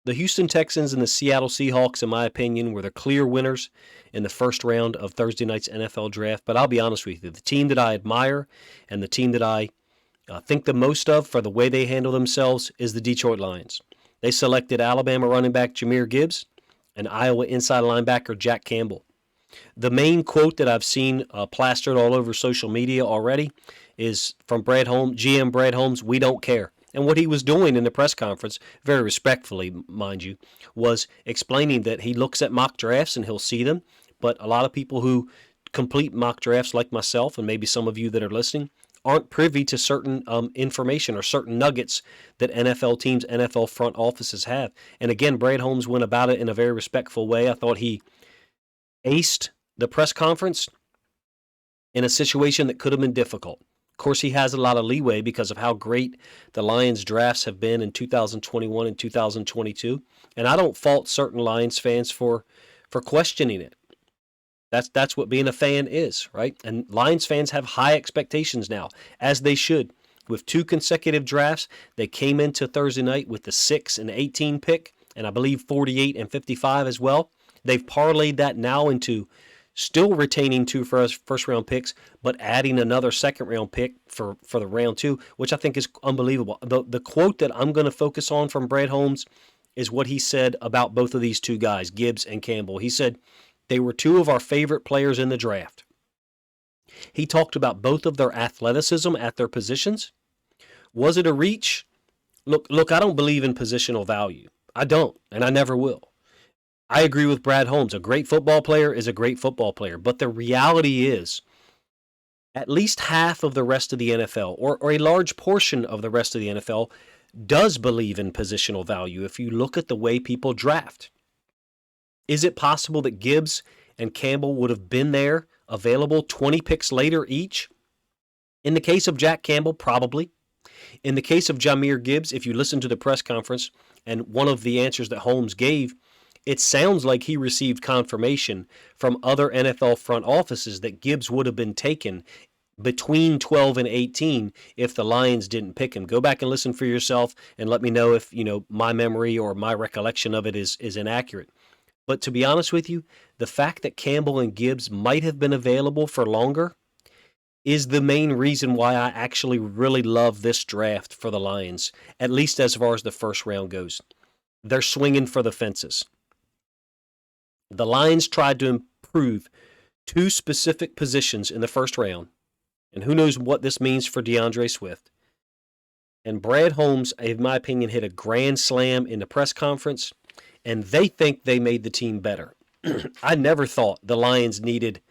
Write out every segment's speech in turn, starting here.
The Houston Texans and the Seattle Seahawks, in my opinion, were the clear winners in the first round of Thursday night's NFL draft. But I'll be honest with you, the team that I admire and the team that I think the most of for the way they handle themselves is the Detroit Lions. They selected Alabama running back Jahmyr Gibbs and Iowa inside linebacker Jack Campbell. The main quote that I've seen plastered all over social media already is from Brad Holmes, GM Brad Holmes, "We don't care." And what he was doing in the press conference, very respectfully, mind you, was explaining that he looks at mock drafts and he'll see them. But a lot of people who complete mock drafts, like myself and maybe some of you that are listening, aren't privy to certain information or certain nuggets that NFL teams, NFL front offices have. And again, Brad Holmes went about it in a very respectful way. I thought he aced the press conference in a situation that could have been difficult. Of course, he has a lot of leeway because of how great the Lions drafts have been in 2021 and 2022. And I don't fault certain Lions fans for questioning it. That's what being a fan is, right? And Lions fans have high expectations now, as they should. With 2 consecutive drafts, they came into Thursday night with the 6 and 18 pick, and I believe 48 and 55 as well. They've parlayed that now into still retaining 2 first-round picks, but adding another second-round pick for the round 2, which I think is unbelievable. The quote that I'm going to focus on from Brad Holmes is what he said about both of these 2 guys, Gibbs and Campbell. He said, "They were 2 of our favorite players in the draft." He talked about both of their athleticism at their positions. Was it a reach? Look, I don't believe in positional value. I don't, and I never will. I agree with Brad Holmes. A great football player is a great football player. But the reality is, at least half of the rest of the NFL, or a large portion of the rest of the NFL, does believe in positional value if you look at the way people draft. Is it possible that Gibbs and Campbell would have been there, available 20 picks later each? In the case of Jack Campbell, probably. In the case of Jahmyr Gibbs, if you listen to the press conference and one of the answers that Holmes gave, it sounds like he received confirmation from other NFL front offices that Gibbs would have been taken between 12 and 18 if the Lions didn't pick him. Go back and listen for yourself and let me know if, my memory or my recollection of it is inaccurate. But to be honest with you, the fact that Campbell and Gibbs might have been available for longer is the main reason why I actually really love this draft for the Lions, at least as far as the first round goes. They're swinging for the fences. The Lions tried to improve 2 specific positions in the first round, and who knows what this means for DeAndre Swift. And Brad Holmes, in my opinion, hit a grand slam in the press conference, and they think they made the team better. I never thought the Lions needed,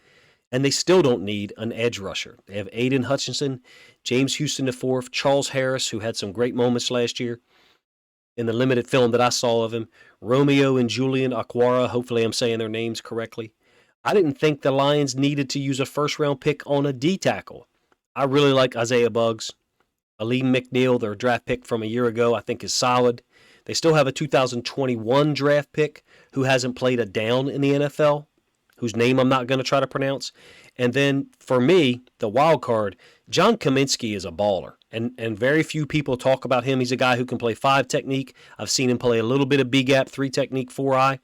and they still don't need, an edge rusher. They have Aiden Hutchinson, James Houston IV, Charles Harris, who had some great moments last year in the limited film that I saw of him, Romeo and Julian Aquara, hopefully I'm saying their names correctly. I didn't think the Lions needed to use a first-round pick on a D-tackle. I really like Isaiah Buggs. Aleem McNeil, their draft pick from a year ago, I think is solid. They still have a 2021 draft pick who hasn't played a down in the NFL, whose name I'm not going to try to pronounce. And then, for me, the wild card, John Kaminsky is a baller. And very few people talk about him. He's a guy who can play 5 technique. I've seen him play a little bit of B-gap, 3 technique, 4-eye.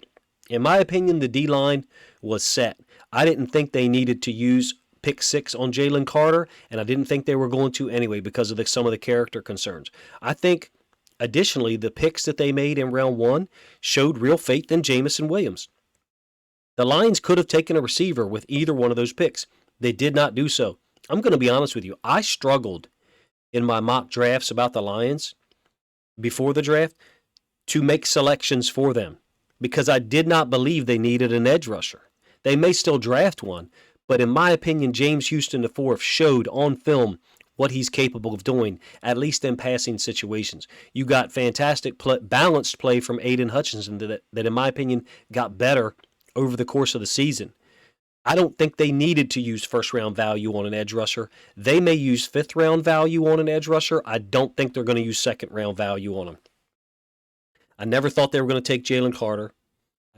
In my opinion, the D-line was set. I didn't think they needed to use pick 6 on Jalen Carter, and I didn't think they were going to anyway because of some of the character concerns. I think, additionally, the picks that they made in round 1 showed real faith in Jamison Williams. The Lions could have taken a receiver with either one of those picks. They did not do so. I'm going to be honest with you. I struggled in my mock drafts about the Lions before the draft to make selections for them because I did not believe they needed an edge rusher. They may still draft one, but in my opinion, James Houston IV showed on film what he's capable of doing, at least in passing situations. You got fantastic balanced play from Aiden Hutchinson that, in my opinion, got better over the course of the season. I don't think they needed to use first-round value on an edge rusher. They may use fifth-round value on an edge rusher. I don't think they're going to use second-round value on him. I never thought they were going to take Jalen Carter.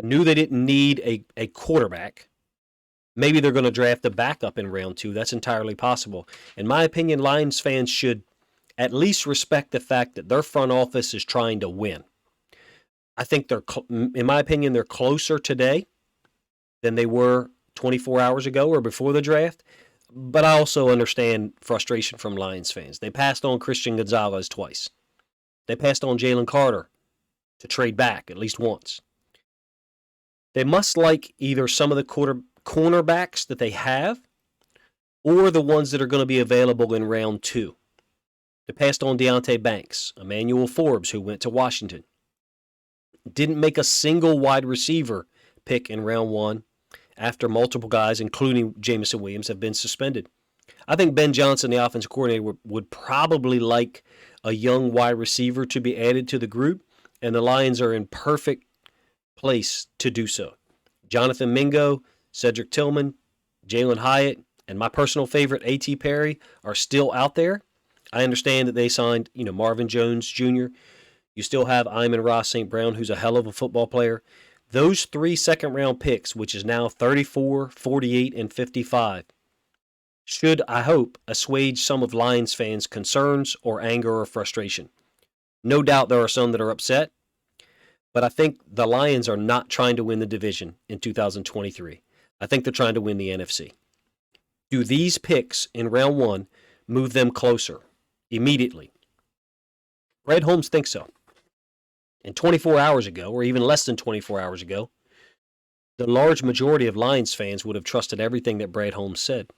I knew they didn't need a quarterback. Maybe they're going to draft a backup in round 2. That's entirely possible. In my opinion, Lions fans should at least respect the fact that their front office is trying to win. I think in my opinion, they're closer today than they were 24 hours ago or before the draft. But I also understand frustration from Lions fans. They passed on Christian Gonzalez twice. They passed on Jalen Carter to trade back at least once. They must like either some of the cornerbacks that they have or the ones that are going to be available in round 2. They passed on Deonte Banks, Emmanuel Forbes, who went to Washington. Didn't make a single wide receiver pick in round 1 after multiple guys, including Jameson Williams, have been suspended. I think Ben Johnson, the offensive coordinator, would probably like a young wide receiver to be added to the group, and the Lions are in perfect place to do so. Jonathan Mingo, Cedric Tillman, Jalen Hyatt, and my personal favorite, A.T. Perry, are still out there. I understand that they signed, Marvin Jones Jr. You still have Amon-Ra St. Brown, who's a hell of a football player. Those 3 second-round picks, which is now 34, 48, and 55, should, I hope, assuage some of Lions fans' concerns or anger or frustration. No doubt there are some that are upset, but I think the Lions are not trying to win the division in 2023. I think they're trying to win the NFC. Do these picks in round 1 move them closer immediately? Brad Holmes thinks so. And 24 hours ago, or even less than 24 hours ago, the large majority of Lions fans would have trusted everything that Brad Holmes said.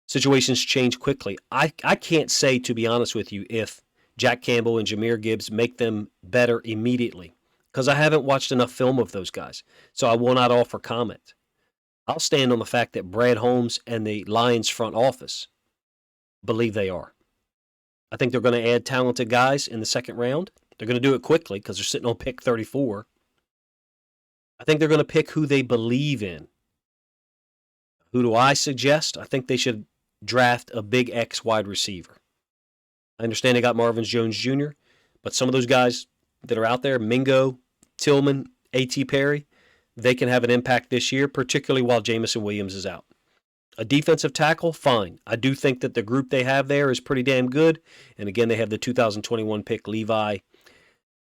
Situations change quickly. I can't say, to be honest with you, if Jack Campbell and Jahmyr Gibbs make them better immediately, because I haven't watched enough film of those guys, so I will not offer comment. I'll stand on the fact that Brad Holmes and the Lions front office believe they are. I think they're going to add talented guys in the second round. They're going to do it quickly because they're sitting on pick 34. I think they're going to pick who they believe in. Who do I suggest? I think they should draft a big X wide receiver. I understand they got Marvin Jones Jr., but some of those guys that are out there, Mingo, Tillman, A.T. Perry, they can have an impact this year, particularly while Jameson Williams is out. A defensive tackle, fine. I do think that the group they have there is pretty damn good. And again, they have the 2021 pick, Levi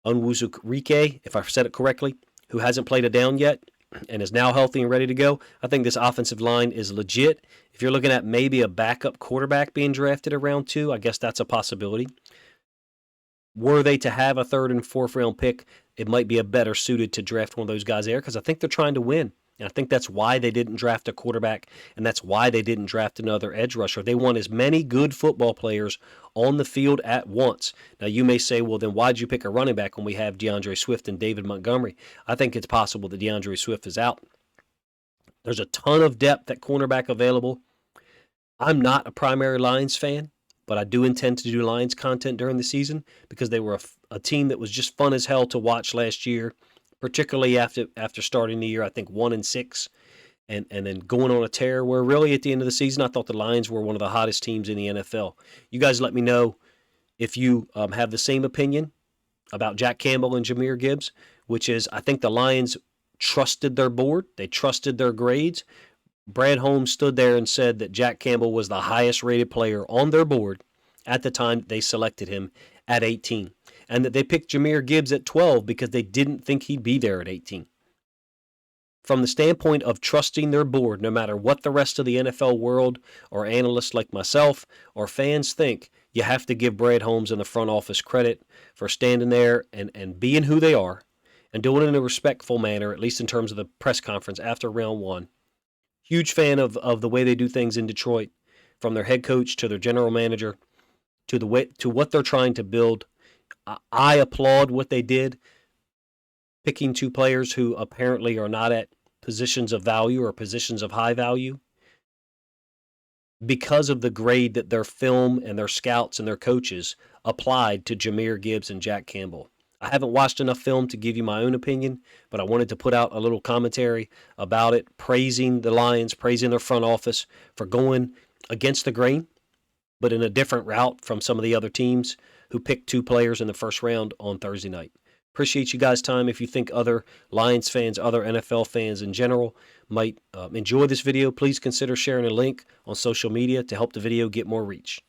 Onwuzurike, if I've said it correctly, who hasn't played a down yet and is now healthy and ready to go. I think this offensive line is legit. If you're looking at maybe a backup quarterback being drafted around 2, I guess that's a possibility. Were they to have a 3rd and 4th round pick, it might be a better suited to draft one of those guys there because I think they're trying to win. And I think that's why they didn't draft a quarterback, and that's why they didn't draft another edge rusher. They want as many good football players on the field at once. Now, you may say, well, then why'd you pick a running back when we have DeAndre Swift and David Montgomery? I think it's possible that DeAndre Swift is out. There's a ton of depth at cornerback available. I'm not a primary Lions fan, but I do intend to do Lions content during the season because they were a team that was just fun as hell to watch last year, particularly after starting the year, I think 1-6, and then going on a tear where really at the end of the season, I thought the Lions were one of the hottest teams in the NFL. You guys let me know if you have the same opinion about Jack Campbell and Jahmyr Gibbs, which is I think the Lions trusted their board. They trusted their grades. Brad Holmes stood there and said that Jack Campbell was the highest rated player on their board at the time they selected him at 18. And that they picked Jahmyr Gibbs at 12 because they didn't think he'd be there at 18. From the standpoint of trusting their board, no matter what the rest of the NFL world or analysts like myself or fans think, you have to give Brad Holmes and the front office credit for standing there and being who they are and doing it in a respectful manner, at least in terms of the press conference after round 1. Huge fan of the way they do things in Detroit, from their head coach to their general manager to what they're trying to build. I applaud what they did, picking 2 players who apparently are not at positions of value or positions of high value because of the grade that their film and their scouts and their coaches applied to Jahmyr Gibbs and Jack Campbell. I haven't watched enough film to give you my own opinion, but I wanted to put out a little commentary about it, praising the Lions, praising their front office for going against the grain, but in a different route from some of the other teams who picked 2 players in the first round on Thursday night. Appreciate you guys' time. If you think other Lions fans, other NFL fans in general might enjoy this video, please consider sharing a link on social media to help the video get more reach.